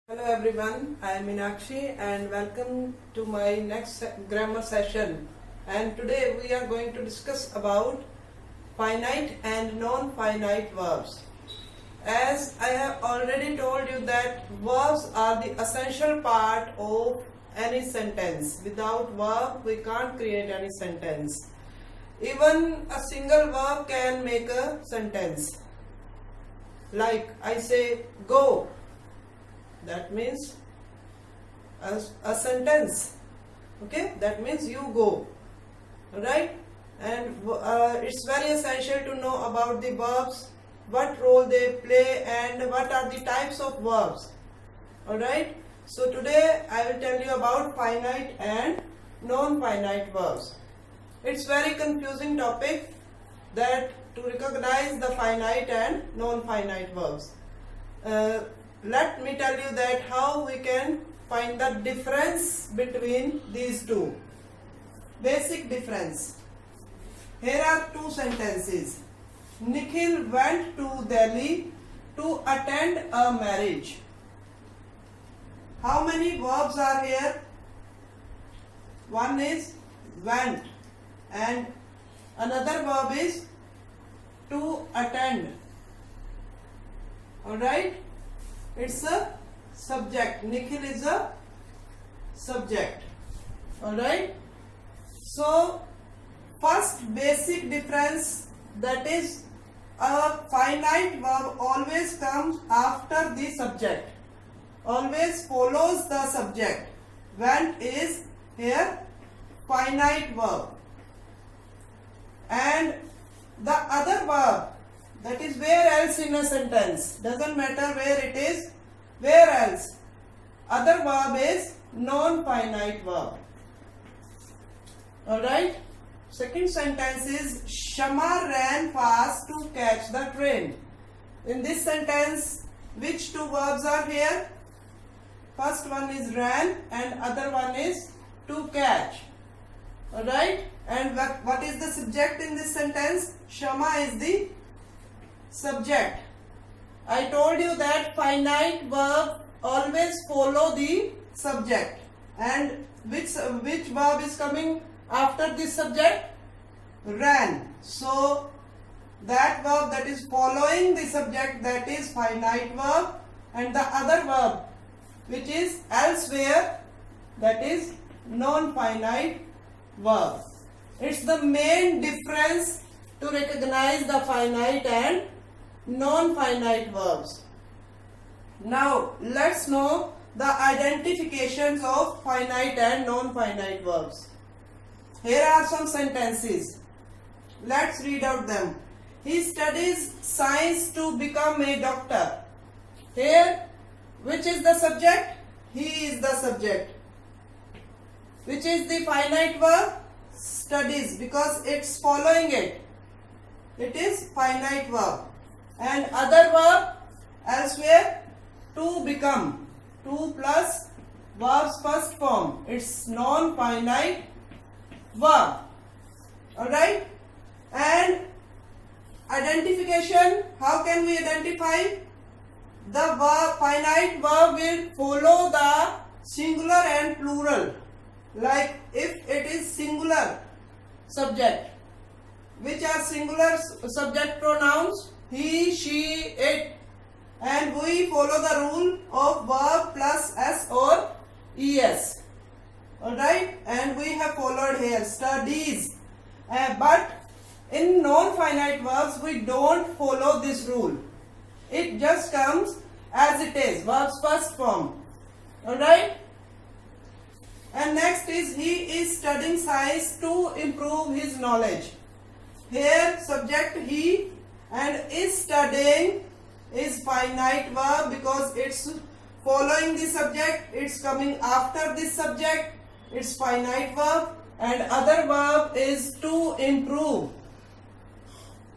Hello everyone, I am Meenakshi and welcome to my next grammar session. And today we are going to discuss about finite and non-finite verbs. As I have already told you that verbs are the essential part of any sentence. Without verb we can't create any sentence. Even a single verb can make a sentence. Like I say go. That means a sentence. Okay, that means you go. Right? And it's very essential to know about the verbs, what role they play, and what are the types of verbs. Alright? So today I will tell you about finite and non-finite verbs. It's very confusing topic that to recognize the finite and non-finite verbs. Let me tell you that how we can find the difference between these two. Basic difference. Here are two sentences. Nikhil went to Delhi to attend a marriage. How many verbs are here? One is went and another verb is to attend. Alright? It's a subject. Nikhil is a subject. Alright. So first basic difference, that is a finite verb always comes after the subject. Always follows the subject. Went is here finite verb. And the other verb, that is where else in a sentence. Doesn't matter where it is. Where else? Other verb is non-finite verb. Alright. Second sentence is Shama ran fast to catch the train. In this sentence, which two verbs are here? First one is ran and other one is to catch. Alright. And what is the subject in this sentence? Shama is the subject. I told you that finite verb always follow the subject. And which verb is coming after this subject? Ran. So that verb that is following the subject, that is finite verb, and the other verb which is elsewhere, that is non-finite verb. It's the main difference to recognize the finite and non-finite verbs. Now let's know the identifications of finite and non-finite verbs. Here are some sentences. Let's read out them. He studies science to become a doctor. Here, which is the subject? He is the subject. Which is the finite verb? Studies, because it's following it. It is finite verb. And other verb elsewhere, to become. To plus verb's first form. It's non-finite verb. Alright? And identification, how can we identify? The verb, finite verb will follow the singular and plural. Like if it is singular subject. Which are singular subject pronouns? He, she, it, and we follow the rule of verb plus s or es. Alright, and we have followed here studies. But in non-finite verbs we don't follow this rule. It just comes as it is, verb's first form. Alright. And next is he is studying science to improve his knowledge. Here subject he and is studying is finite verb because it's following the subject, it's coming after this subject, it's finite verb, and other verb is to improve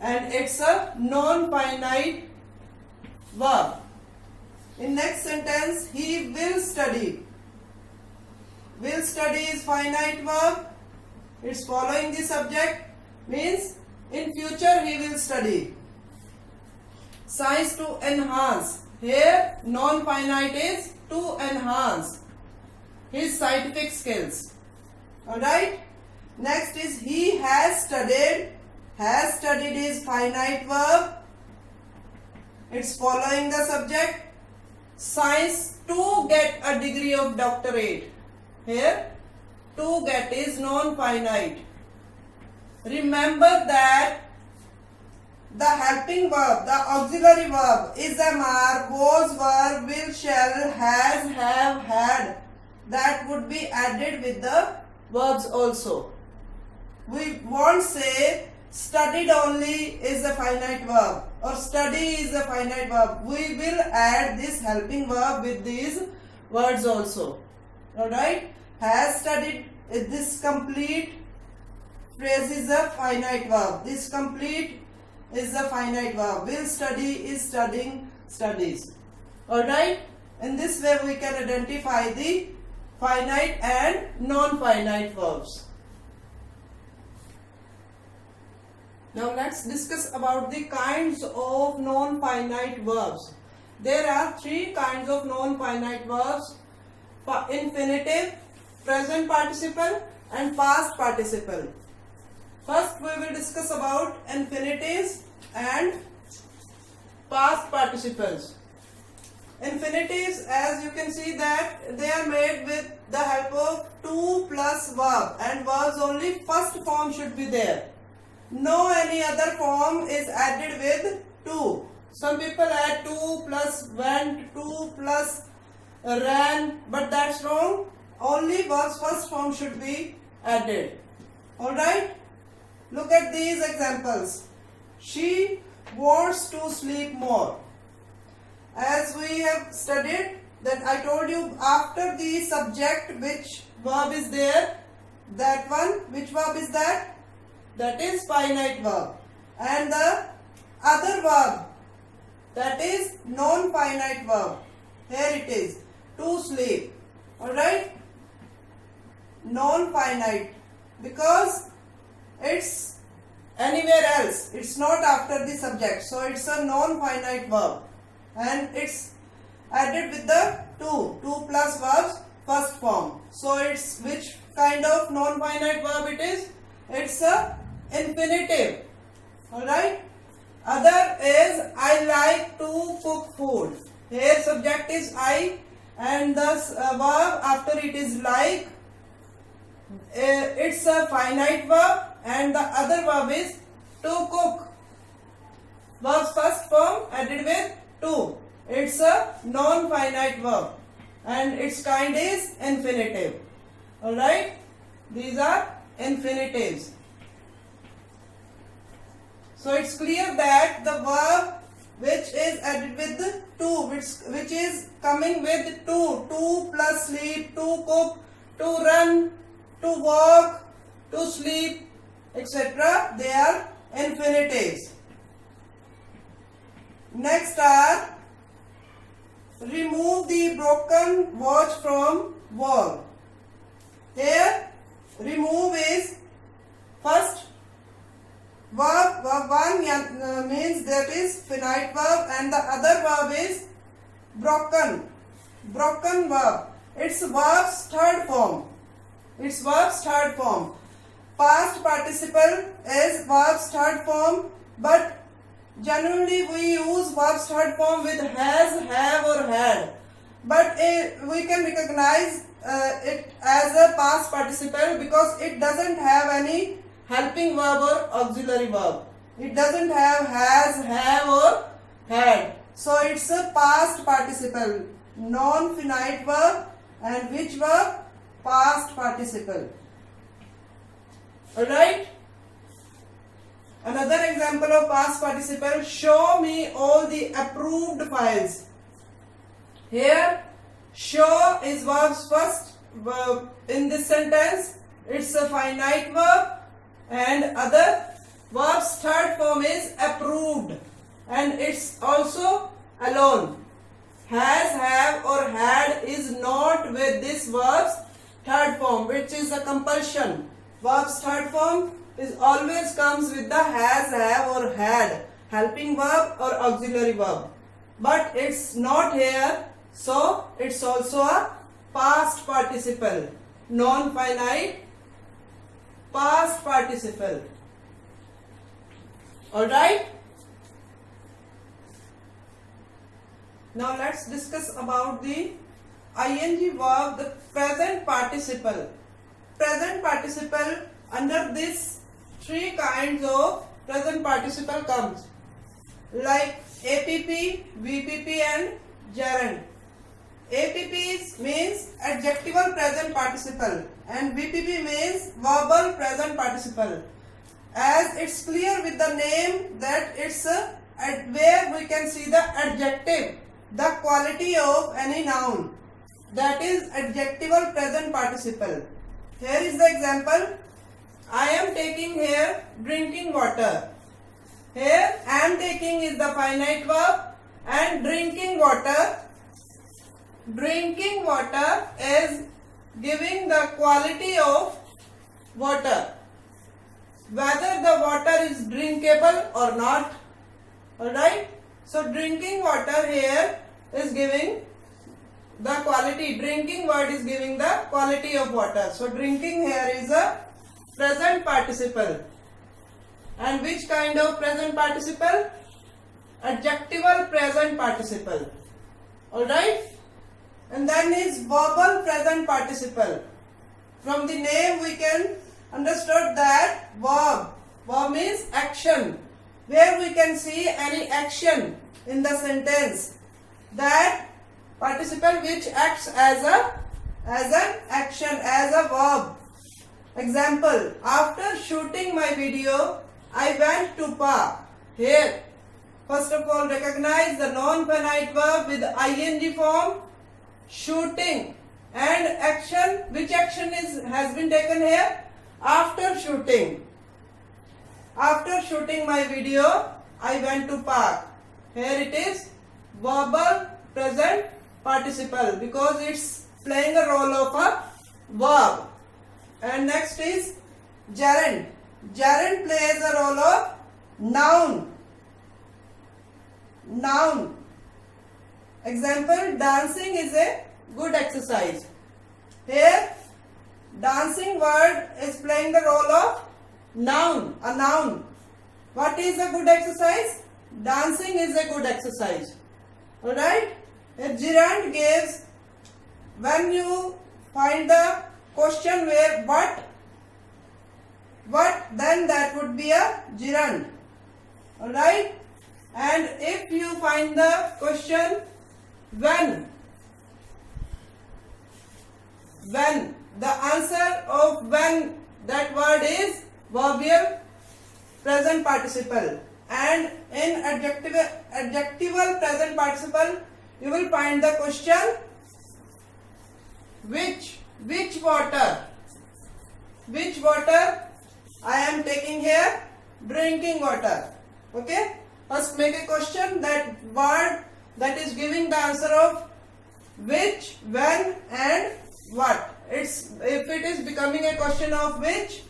and it's a non-finite verb. In next sentence, he will study. Will study is finite verb, it's following the subject, means in future he will study. Science to enhance. Here non-finite is to enhance his scientific skills. Alright. Next is he has studied. Has studied is finite verb. It's following the subject. Science to get a degree of doctorate. Here to get is non-finite. Remember that the helping verb, the auxiliary verb is am, was, were, will, shall, has, have, had. That would be added with the verbs also. We won't say studied only is a finite verb or study is a finite verb. We will add this helping verb with these words also. Alright. Has studied, this complete phrase is a finite verb. This complete is a finite verb. Will study is studying, studies. Alright. In this way we can identify the finite and non-finite verbs. Now let's discuss about the kinds of non-finite verbs. There are three kinds of non-finite verbs: infinitive, present participle and past participle. First we will discuss about infinitives and past participles. Infinitives, as you can see, that they are made with the help of to plus verb, and verbs only first form should be there. No any other form is added with to. Some people add to plus went, to plus ran, but that's wrong. Only verbs first form should be added. Alright? Look at these examples. She wants to sleep more. As we have studied, that I told you after the subject which verb is there, that one, which verb is that? That is finite verb. And the other verb, that is non-finite verb. Here it is, to sleep. Alright? Non-finite, because it's anywhere else. It's not after the subject. So it's a non-finite verb. And it's added with the to plus verbs first form. So it's which kind of non-finite verb it is? It's a infinitive. Alright. Other is I like to cook food. Here subject is I and the verb after it is like. It's a finite verb and the other verb is to cook. Verbs first form added with to. It's a non-finite verb and its kind is infinitive. Alright. These are infinitives. So it's clear that the verb which is added with the to, which is coming with to plus sleep, to cook, to run, to walk, to sleep, etc. They are infinitives. Next are remove the broken watch from wall. Here remove is first verb one means that is finite verb and the other verb is broken verb. It's verb's third form. It's verb's third form. Past participle is verb's third form, but generally we use verb's third form with has, have or had. But we can recognize it as a past participle because it doesn't have any helping verb or auxiliary verb. It doesn't have has, have or had. So it's a past participle, non-finite verb, and which verb? Past participle. Alright? Another example of past participle, show me all the approved files. Here, show is verb's first verb in this sentence. It's a finite verb and other verb's third form is approved and it's also alone. Has, have or had is not with this verb's third form, which is a compulsion. Verb's third form is always comes with the has, have or had, helping verb or auxiliary verb. But it's not here, So it's also a past participle, non-finite past participle. Alright. Now let's discuss about the ing verb, the present participle. Present participle, under this three kinds of present participle comes, like APP, VPP and gerund. APP means adjectival present participle and VPP means verbal present participle. As it's clear with the name that it's where we can see the adjective, the quality of any noun, that is adjectival present participle. Here is the example. I am taking here drinking water. Here I am taking is the finite verb and drinking water. Drinking water is giving the quality of water, whether the water is drinkable or not. Alright. So drinking water here is giving the quality. Drinking word is giving the quality of water. So drinking here is a present participle. And which kind of present participle? Adjectival present participle. Alright. And then is verbal present participle. From the name we can understand that verb means action, where we can see any action in the sentence, that participle which acts as an action, as a verb. Example, after shooting my video, I went to park. Here, first of all, recognize the non-finite verb with ing form, shooting, and action. Which action has been taken here? After shooting. After shooting my video, I went to park. Here it is verbal present participle because it's playing a role of a verb. And next is gerund. Gerund plays a role of noun. Noun. Example, dancing is a good exercise. Here, dancing word is playing the role of noun, a noun. What is a good exercise? Dancing is a good exercise. Alright? A gerund gives, when you find the question where what, then that would be a gerund. Alright? And if you find the question when, the answer of when, that word is verbial present participle. And in adjectival present participle, you will find the question which water. Which water I am taking here? Drinking water. Okay. First make a question, that word that is giving the answer of which, when and what. If it is becoming a question of which,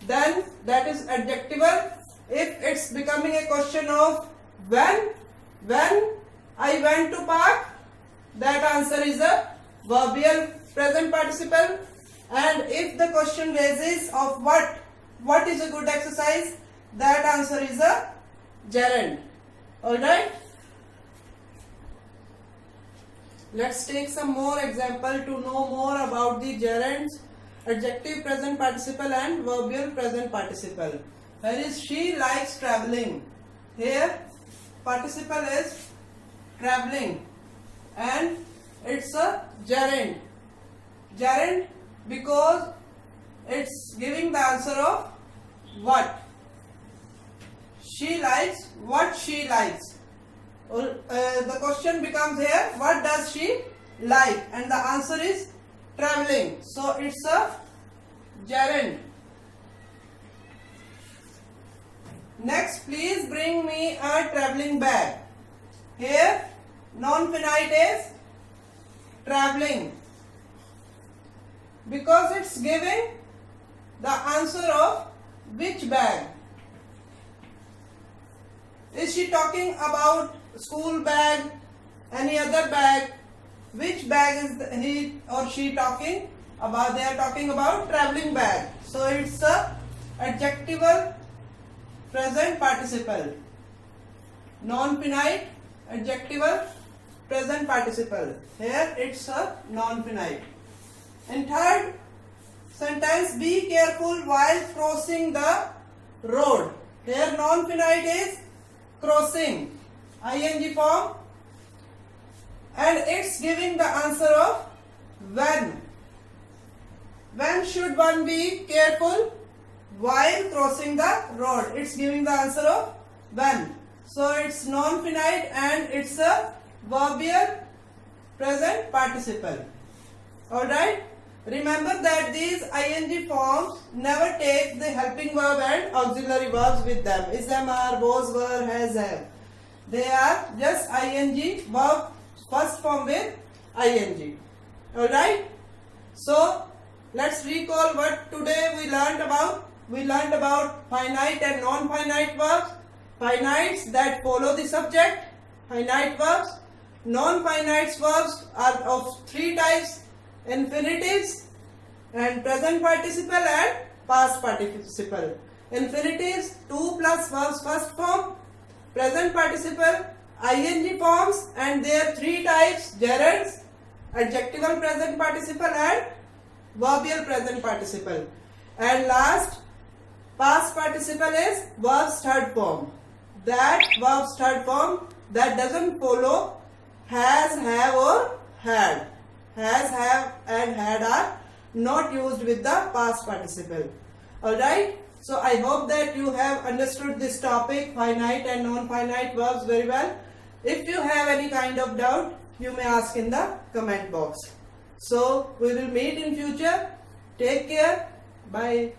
then that is adjectival. If it's becoming a question of when I went to park, that answer is a verbial present participle. And if the question raises of what is a good exercise, that answer is a gerund. Alright. Let's take some more example to know more about the gerunds, adjective present participle and verbial present participle. Here is she likes traveling. Here participle is traveling and it's a gerund. Gerund because it's giving the answer of what. She likes what she likes. The question becomes here, what does she like? And the answer is traveling. So it's a gerund. Next, please bring me a traveling bag. Here, non-finite is traveling because it's giving the answer of which bag. Is she talking about school bag, any other bag? which bag is he or she talking about? They are talking about traveling bag. So it's a adjectival present participle. Non-finite adjectival present participle. Here it's a non-finite. And third sentence, be careful while crossing the road. Here non-finite is crossing, ing form, and it's giving the answer of when. When should one be careful? While crossing the road. It's giving the answer of when. So it's non-finite and it's a verbial present participle. Alright? Remember that these ing forms never take the helping verb and auxiliary verbs with them. Is, am, are, was, were, has, have. They are just ing verb first form with ing. Alright? So let's recall what today we learned about. We learned about finite and non-finite verbs. Finites that follow the subject, finite verbs. Non-finite verbs are of three types: infinitives and present participle and past participle. Infinitives, 2 plus verbs first form. Present participle, ing forms, and their three types: gerunds, adjectival present participle and verbial present participle. And last, past participle is verb's third form. That verb's third form that doesn't follow has, have or had. Has, have and had are not used with the past participle. Alright? So I hope that you have understood this topic, finite and non-finite verbs, very well. If you have any kind of doubt, you may ask in the comment box. So we will meet in future. Take care. Bye.